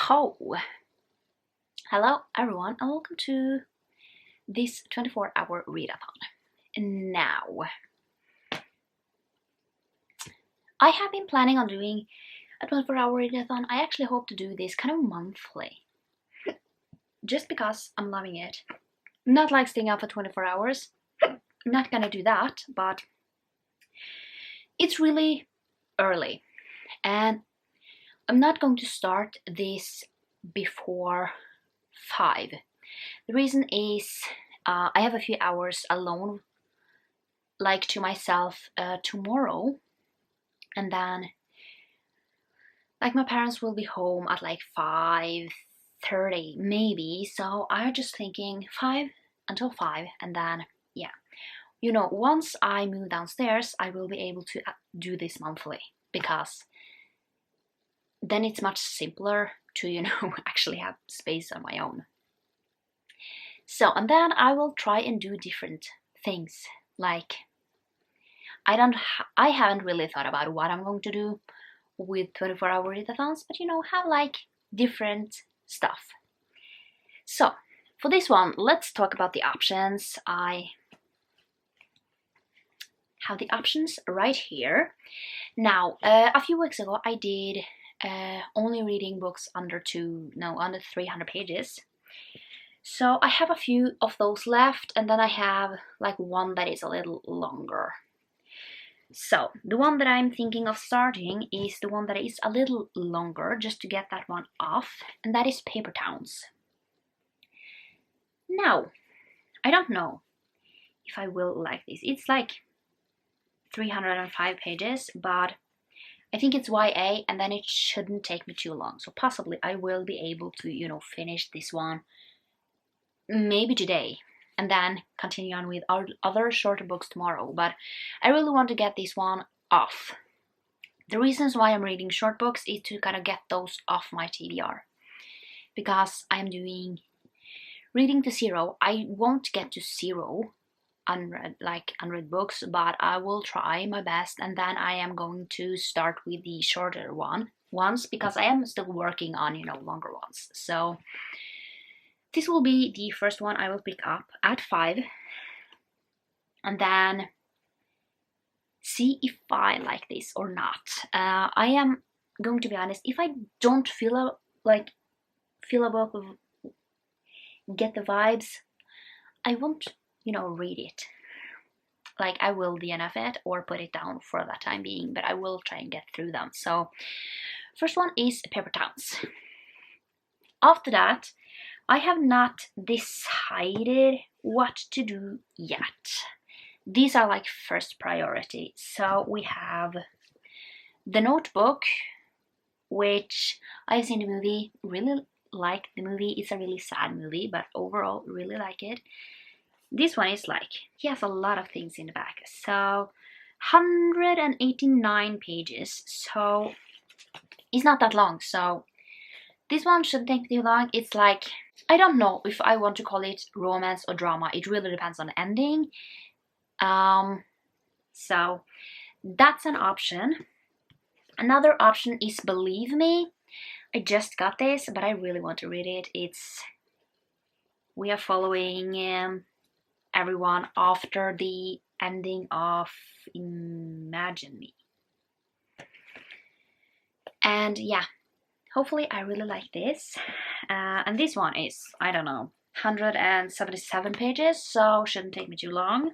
So, hello everyone and welcome to this 24-hour readathon. Now, I have been planning on doing a 24-hour readathon. I actually hope to do this kind of monthly, just because I'm loving it. Not like staying up for 24 hours, I'm not gonna do that, but it's really early and I'm not going to start this before 5. The reason is I have a few hours alone, like to myself, tomorrow, and then like my parents will be home at like 5:30 maybe, so I'm just thinking 5 until 5, and then yeah, once I move downstairs I will be able to do this monthly, because then it's much simpler to actually have space on my own. So, and then I will try and do different things. Like, I haven't really thought about what I'm going to do with 24-hour readathons, but have like different stuff. So, for this one, let's talk about the options. I have the options right here. Now, a few weeks ago, I did only reading books under 300 pages. So I have a few of those left, and then I have like one that is a little longer. So the one that I'm thinking of starting is the one that is a little longer, just to get that one off, and that is Paper Towns. Now, I don't know if I will like this. It's like 305 pages, but I think it's YA, and then it shouldn't take me too long. So possibly I will be able to, finish this one maybe today, and then continue on with our other shorter books tomorrow. But I really want to get this one off. The reasons why I'm reading short books is to kind of get those off my TBR, because I'm doing reading to 0. I won't get to 0 unread books, but I will try my best, and then I am going to start with the shorter ones, because I am still working on longer ones. So this will be the first one I will pick up at 5, and then see if I like this or not. I am going to be honest, if I don't feel a book, get the vibes, I won't, read it. Like, I will DNF it or put it down for that time being, but I will try and get through them. So, first one is Paper Towns. After that, I have not decided what to do yet. These are like first priority. So we have The Notebook, which I've seen the movie, really like the movie. It's a really sad movie, but overall really like it. This one is like, he has a lot of things in the back. So 189 pages, so it's not that long. So this one shouldn't take too long. It's like, I don't know if I want to call it romance or drama. It really depends on the ending. So that's an option. Another option is Believe Me. I just got this, but I really want to read it. We are following everyone after the ending of Imagine Me. And yeah, hopefully I really like this. And this one is, I don't know, 177 pages, so shouldn't take me too long.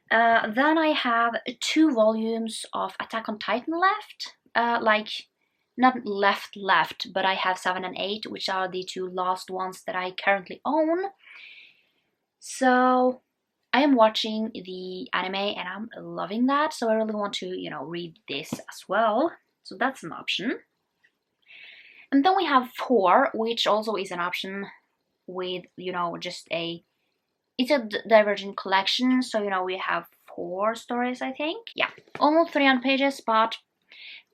Then I have 2 volumes of Attack on Titan left. Not left, but I have 7 and 8, which are the 2 last ones that I currently own. So I am watching the anime and I'm loving that, so I really want to, read this as well. So that's an option. And then we have 4, which also is an option with, just it's a Divergent collection. So, we have 4 stories, I think. Yeah, almost 300 pages, but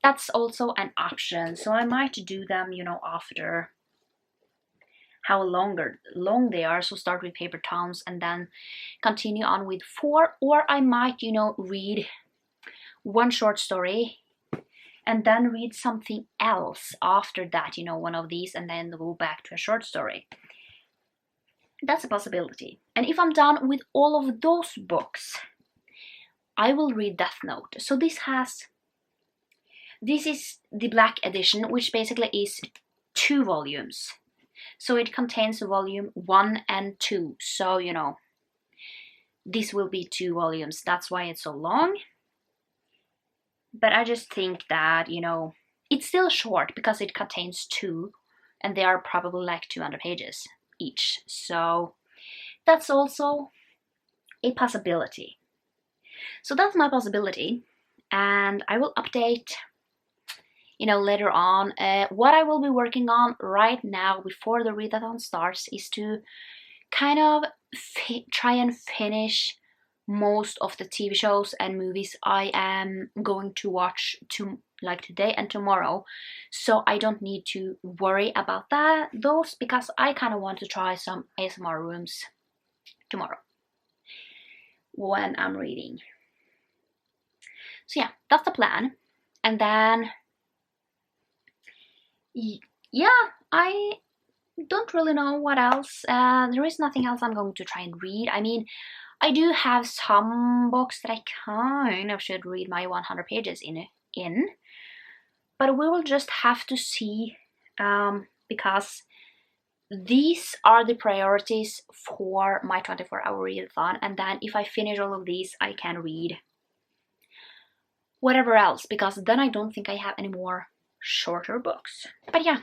that's also an option. So I might do them, after how long they are. So start with Paper Towns and then continue on with 4. Or I might, read one short story and then read something else after that, you know, one of these, and then go back to a short story. That's a possibility. And if I'm done with all of those books, I will read Death Note. So this is the black edition, which basically is 2 volumes. So it contains volume 1 and 2. So, you know, this will be 2 volumes. That's why it's so long. But I just think that, you know, it's still short because it contains 2, and they are probably like 200 pages each. So that's also a possibility. So that's my possibility, and I will update, you know, later on. What I will be working on right now before the readathon starts is to kind of try and finish most of the TV shows and movies I am going to watch like today and tomorrow, so I don't need to worry about those, because I kind of want to try some ASMR rooms tomorrow when I'm reading. So yeah, that's the plan. And then yeah, I don't really know what else. There is nothing else I'm going to try and read. I mean, I do have some books that I kind of should read my 100 pages in, but we will just have to see, because these are the priorities for my 24-hour readathon, and then if I finish all of these, I can read whatever else, because then I don't think I have any more shorter books. But yeah,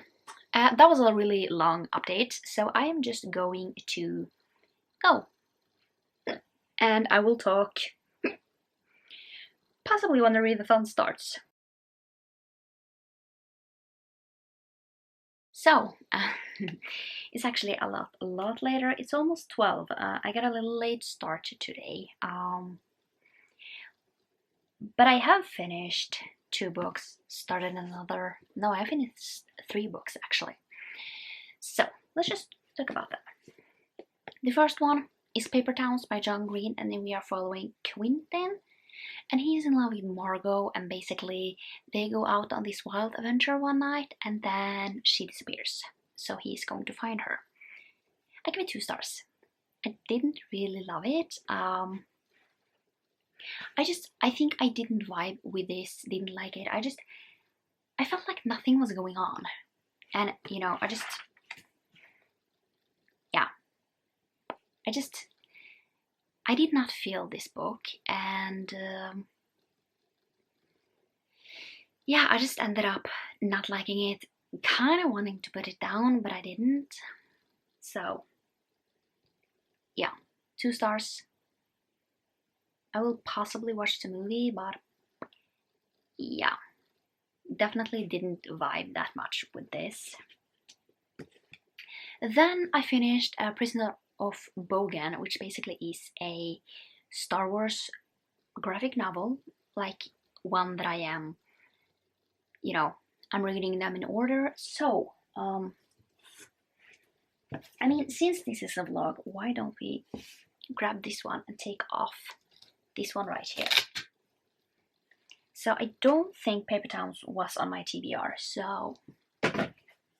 that was a really long update, so I am just going to go. And I will talk possibly when the readathon starts. So, it's actually a lot later. It's almost 12. I got a little late start today. But I have finished 2 books, started another. No, I finished 3 books actually. So, let's just talk about that. The first one is Paper Towns by John Green, and then we are following Quentin, and he's in love with Margot, and basically they go out on this wild adventure one night, and then she disappears. So he's going to find her. I give it 2 stars. I didn't really love it. I think I didn't vibe with this, didn't like it. I felt like nothing was going on. And, you know, I did not feel this book, and yeah, I just ended up not liking it, kind of wanting to put it down, but I didn't. So yeah, 2 stars. I will possibly watch the movie, but yeah, definitely didn't vibe that much with this. Then I finished Prisoner of Bogan, which basically is a Star Wars graphic novel, like one that I am, you know, I'm reading them in order. So, I mean, since this is a vlog, why don't we grab this one and take off this one right here? So I don't think Paper Towns was on my TBR, so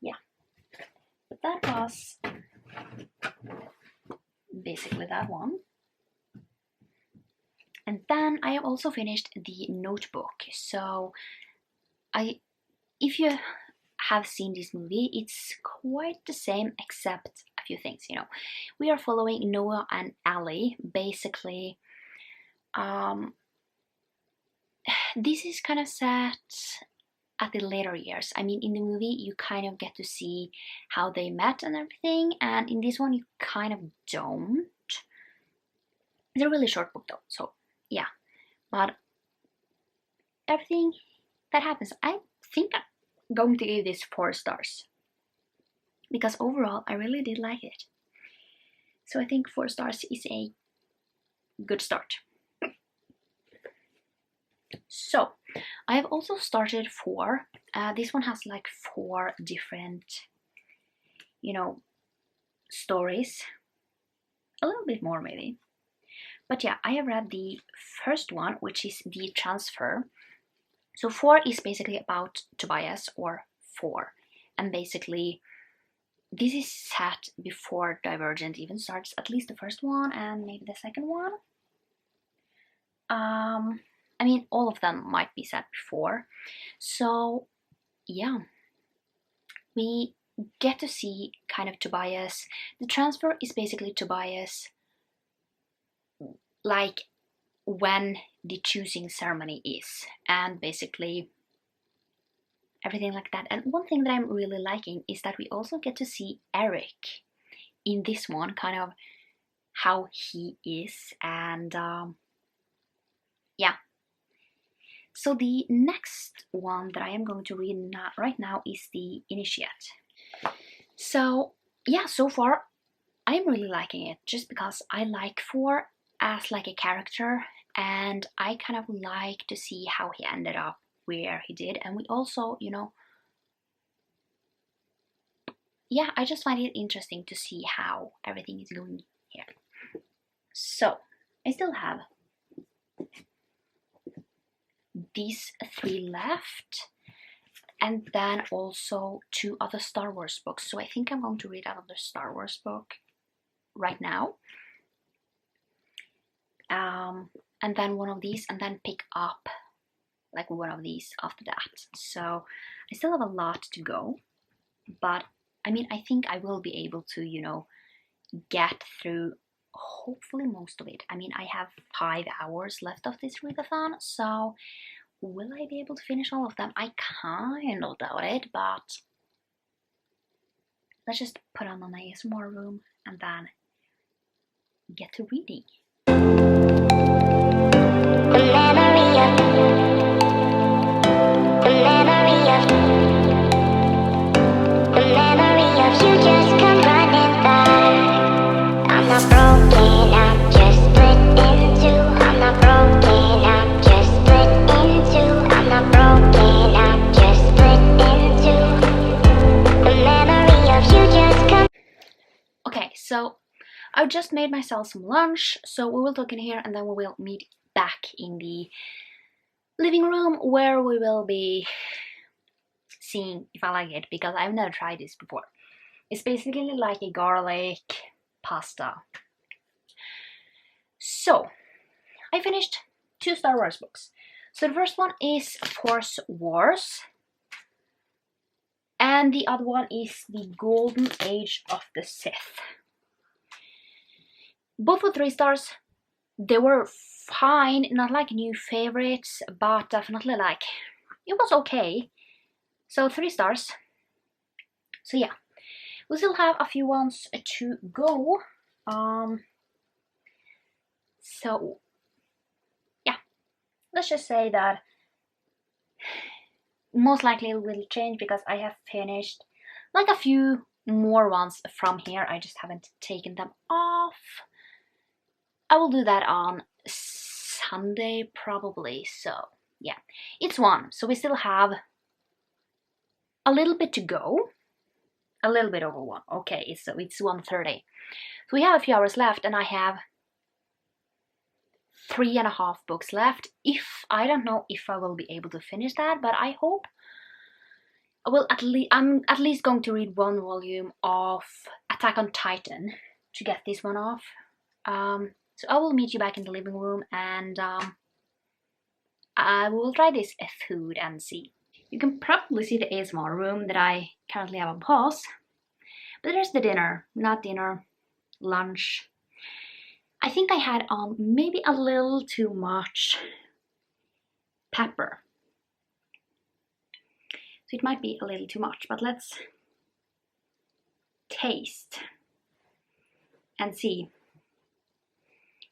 yeah. But that was basically that one. And then I have also finished The Notebook. So if you have seen this movie, it's quite the same except a few things, you know. We are following Noah and Allie. Basically, this is kind of set at the later years. I mean, in the movie, you kind of get to see how they met and everything, and in this one, you kind of don't. It's a really short book though, so yeah. But everything that happens, I think I'm going to give this 4 stars. Because overall, I really did like it. So I think 4 stars is a good start. So, I have also started 4. This one has like 4 different, you know, stories. A little bit more maybe. But yeah, I have read the first one, which is The Transfer. So 4 is basically about Tobias, or 4. And basically, this is set before Divergent even starts, at least the first one and maybe the second one. I mean, all of them might be set before. So, yeah. We get to see kind of Tobias. The transfer is basically Tobias, like, when the choosing ceremony is, and basically everything like that. And one thing that I'm really liking is that we also get to see Eric in this one, kind of how he is, and yeah. So the next one that I am going to read right now is the Initiate. So yeah, so far I'm really liking it, just because I like 4 as like a character, and I kind of like to see how he ended up where he did. And we also, you know, yeah, I just find it interesting to see how everything is going here. So I still have these 3 left, and then also 2 other Star Wars books. So I think I'm going to read another Star Wars book right now, and then one of these, and then pick up like one of these after that. So I still have a lot to go, but I mean, I think I will be able to, you know, get through hopefully most of it. I mean, I have 5 hours left of this readathon, so will I be able to finish all of them? I kind of doubt it, but let's just put on an ASMR room and then get to reading. Okay, so I just made myself some lunch, so we will talk in here and then we will meet back in the living room, where we will be seeing if I like it, because I've never tried this before. It's basically like a garlic pasta. So I finished 2 Star Wars books. So the first one is Force Wars, and the other one is The Golden Age of the Sith. Both were 3 stars. They were fine, not like new favorites, but definitely like, it was okay. So 3 stars. So yeah, we still have a few ones to go. So yeah, let's just say that most likely it will change, because I have finished like a few more ones from here. I just haven't taken them off. I will do that on Sunday probably. So yeah, it's 1, so we still have a little bit to go. A little bit over 1. Okay, so it's 1:30. So we have a few hours left, and I have 3.5 books left. I don't know if I will be able to finish that, but I hope I will. I'm at least going to read 1 volume of Attack on Titan to get this one off. So I will meet you back in the living room, and I will try this food and see. You can probably see the ASMR room that I currently have on pause. But there's the dinner, not dinner, lunch. I think I had maybe a little too much pepper. So it might be a little too much, but let's taste and see.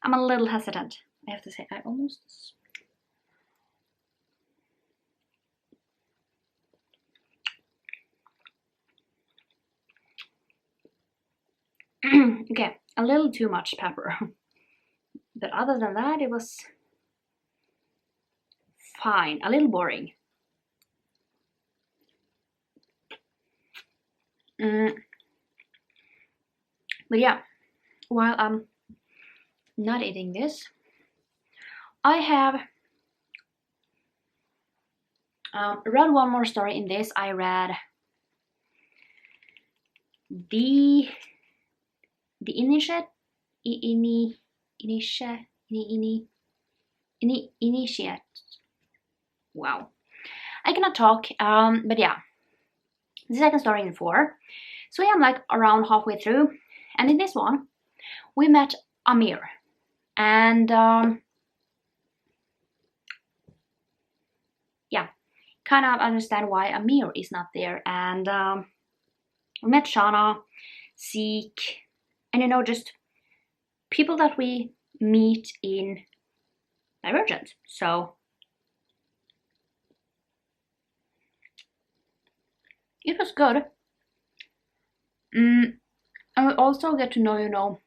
I'm a little hesitant, I have to say. I almost... Okay, a little too much pepper. But other than that, it was fine. A little boring. But yeah, while I'm not eating this, I have Read one more story in this. I read the initiate initiate. Wow, I cannot talk. But yeah, the second story in 4. So I'm like around halfway through, and in this one, we met Amir, and yeah, kind of understand why Amir is not there, and we met Shana, Zeke, and you know, just people that we meet in Divergent. So it was good. And we also get to know, you know,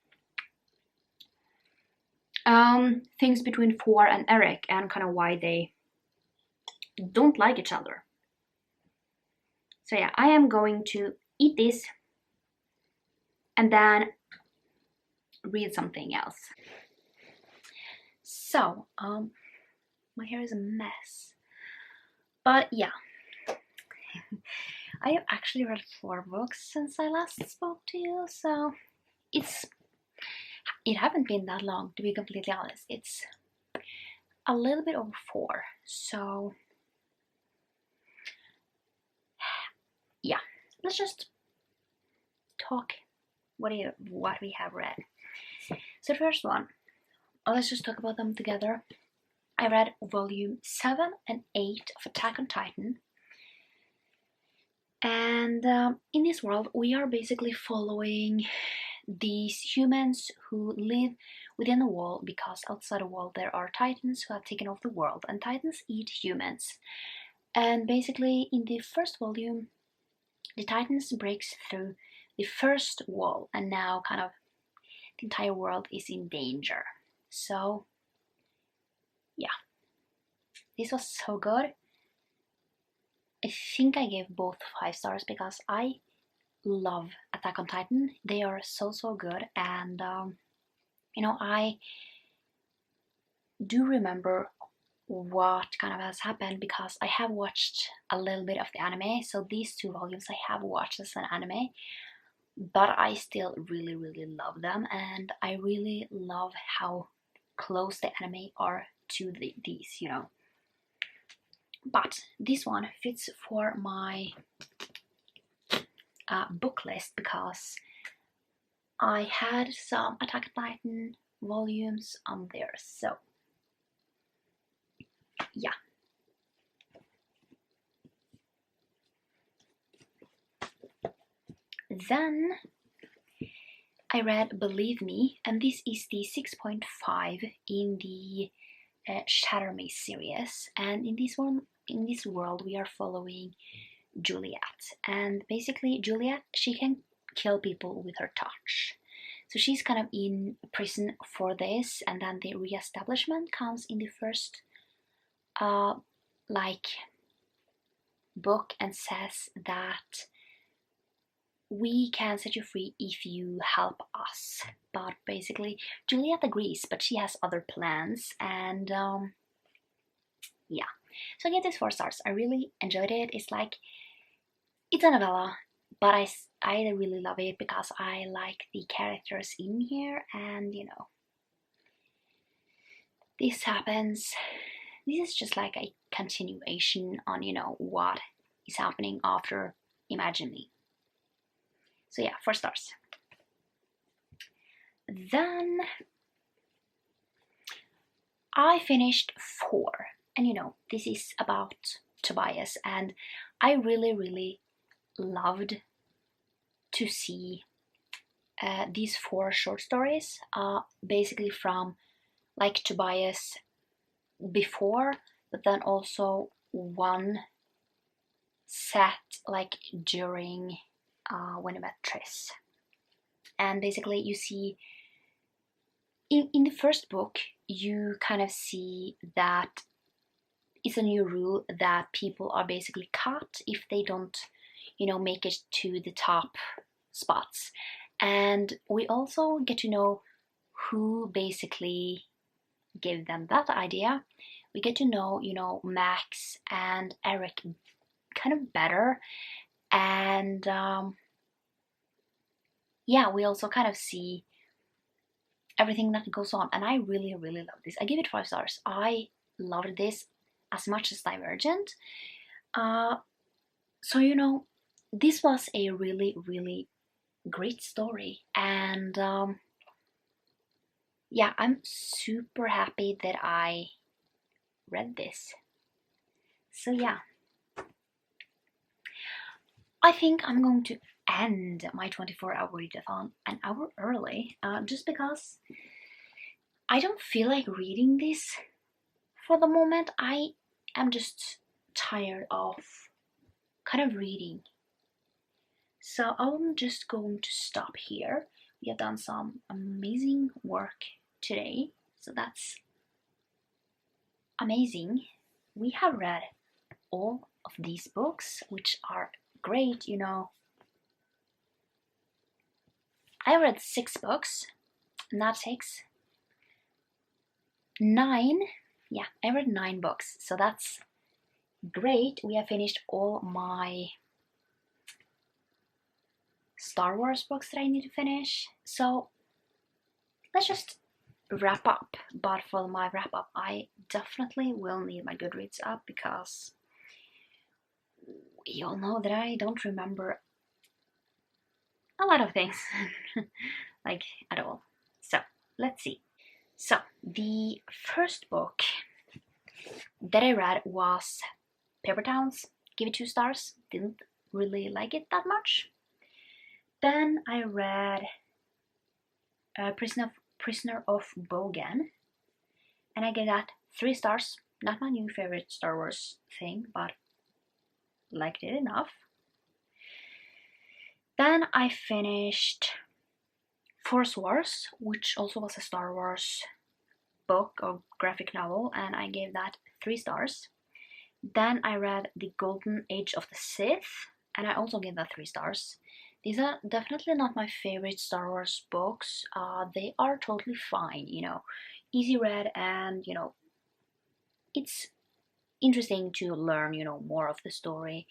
things between 4 and Eric, and kind of why they don't like each other. So yeah, I am going to eat this and then read something else. So, my hair is a mess. But yeah, I have actually read 4 books since I last spoke to you, so it haven't been that long, to be completely honest. It's a little bit over 4, so yeah, let's just talk what we have read. So the first one, let's just talk about them together. I read volume 7 and 8 of Attack on Titan. And in this world, we are basically following these humans who live within the wall, because outside the wall there are Titans who have taken over the world, and Titans eat humans. And basically, in the first volume, the Titans breaks through the first wall, and now kind of the entire world is in danger. So yeah, this was so good. I think I gave both 5 stars because I love Attack on Titan. They are so good, and you know, I do remember what kind of has happened because I have watched a little bit of the anime. So these 2 volumes I have watched as an anime, but I still really love them, and I really love how close the anime are to these, you know. But this one fits for my book list because I had some Attack on Titan volumes on there, so yeah. Then I read Believe Me, and this is the 6.5 in the Shatter Me series, and in this world we are following Juliet, and basically Juliet, she can kill people with her touch. So she's kind of in prison for this, and then the re-establishment comes in the first like book and says that we can set you free if you help us. But basically Juliet agrees, but she has other plans, and yeah. So I get this 4 stars. I really enjoyed it. It's a novella, but I really love it because I like the characters in here, and you know, this happens. This is just like a continuation on, you know, what is happening after Imagine Me. So yeah, 4 stars. Then I finished 4, and you know, this is about Tobias, and I really loved to see these 4 short stories, basically from like Tobias before, but then also one set like during when I met Triss. And basically you see in the first book, you kind of see that it's a new rule that people are basically cut if they don't, you know, make it to the top spots. And we also get to know who basically gave them that idea, we get to know, you know, Max and Eric kind of better, and yeah, we also kind of see everything that goes on, and I really love this. I give it 5 stars. I loved this as much as Divergent. So you know, this was a really great story, and yeah, I'm super happy that I read this. So yeah, I think I'm going to end my 24-hour readathon an hour early, just because I don't feel like reading this for the moment. I am just tired of kind of reading. So I'm just going to stop here. We have done some amazing work today, so that's amazing. We have read all of these books, which are great, you know. I read 6 books, not 6, 9. Yeah, I read 9 books, so that's great. We have finished all my Star Wars books that I need to finish. So let's just wrap up. But for my wrap up, I definitely will need my GoodReads up, because you all know that I don't remember a lot of things, like at all. So let's see. So the first book that I read was Paper Towns. Give it 2 stars. Didn't really like it that much. Then I read Prisoner of Bogan, and I gave that 3 stars. Not my new favorite Star Wars thing, but liked it enough. Then I finished Force Wars, which also was a Star Wars book or graphic novel, and I gave that 3 stars. Then I read The Golden Age of the Sith, and I also gave that 3 stars. These are definitely not my favorite Star Wars books. They are totally fine, you know, easy read, and you know, it's interesting to learn, you know, more of the story,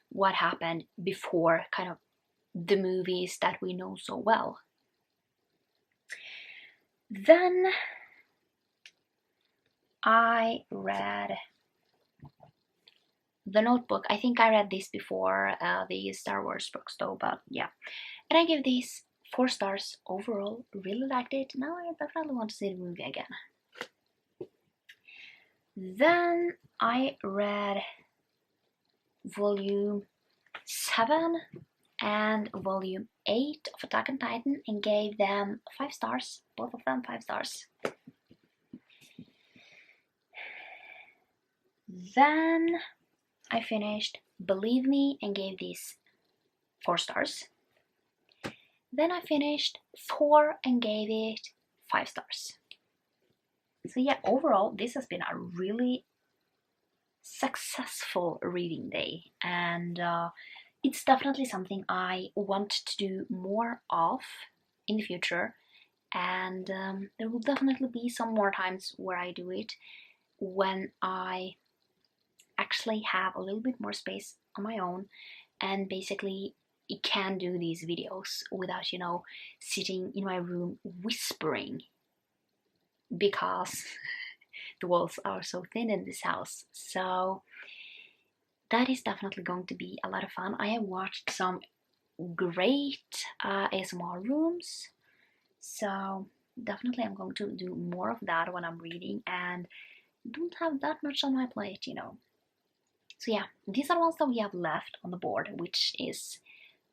what happened before kind of the movies that we know so well. Then I read The Notebook. I think I read this before the Star Wars books though, but yeah. And I give these 4 stars overall. Really liked it. Now I definitely want to see the movie again. Then I read volume 7 and volume 8 of Attack on Titan and gave them 5 stars. Both of them 5 stars. Then I finished Believe Me and gave these 4 stars. Then I finished Thor and gave it 5 stars. So yeah, overall this has been a really successful reading day, and it's definitely something I want to do more of in the future, and there will definitely be some more times where I do it when I actually have a little bit more space on my own, and basically I can do these videos without, you know, sitting in my room whispering, because the walls are so thin in this house. So that is definitely going to be a lot of fun. I have watched some great ASMR rooms, so definitely I'm going to do more of that when I'm reading and don't have that much on my plate, you know. So yeah, these are the ones that we have left on the board, which is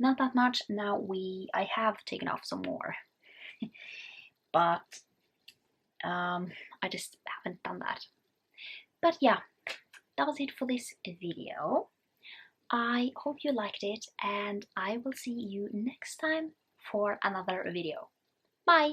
not that much. Now I have taken off some more, but I just haven't done that. But yeah, that was it for this video. I hope you liked it, and I will see you next time for another video. Bye!